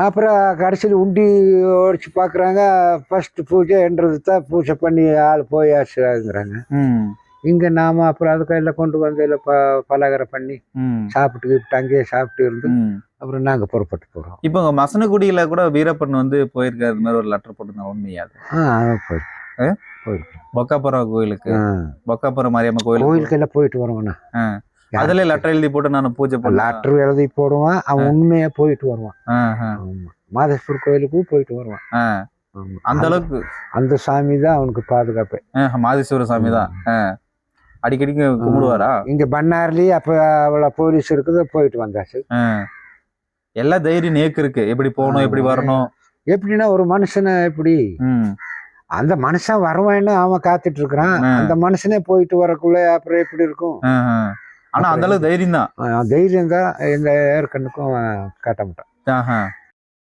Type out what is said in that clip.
அப்புறம் கடைசியில் உண்டி உடைச்சு பார்க்குறாங்க. ஃபர்ஸ்ட் பூஜைன்றது தான் பூஜை பண்ணி ஆள் போயாச்சுங்கிறாங்க. இங்கே நாம் அப்புறம் அது கையில் கொண்டு வந்து இல்லை பலகாரம் பண்ணி சாப்பிட்டு அங்கேயே சாப்பிட்டு இருந்து அப்புறம் நாங்கள் புறப்பட்டு போகிறோம். இப்போ உங்க மசனகுடியில கூட வீரப்பன் வந்து போயிருக்காரு, இந்த மாதிரி ஒரு லெட்டர் போட்டு உண்மையாது? போயிருக்கேன் பொக்காப்புறம் கோயிலுக்கு, பொக்காப்புறம் மாரியம்மன் கோயிலுக்கு எல்லாம் போயிட்டு வருவாண்ணா. அதுல லெட்டர் எழுதி போட்டு நான் பூஜை பண்ண லெட்டர் எழுதி போடுவான். அவன் உண்மையா போயிட்டு வருவான். மாதேஸ்வரர் கோயிலுக்கும் போயிட்டு வருவான். அந்த அளவுக்கு அந்த சாமி தான் அவனுக்கு பாதுகாப்பு. மாதேஸ்வர சாமி தான் அடிக்கடிக்கு கும்பிடுவாரா? இங்க பண்ணார்லயே அப்ப அவ்வளவு போலீஸ் இருக்குது, போயிட்டு வந்தாச்சு. எல்லா தைரியம் நேக்கு இருக்கு, எப்படி போகணும் எப்படி வரணும். எப்படின்னா ஒரு மனுஷனை எப்படி அந்த மனுஷன் வரவான்னு அவன் காத்துட்டு இருக்கிறான். அந்த மனுஷனே போயிட்டு வரக்குள்ள அப்புறம் எப்படி இருக்கும்? ஆனா அந்த அளவுக்கு தைரியம் தான். தைரியம் தான் எந்த ஏற்கனுக்கும் காட்ட மாட்டான்.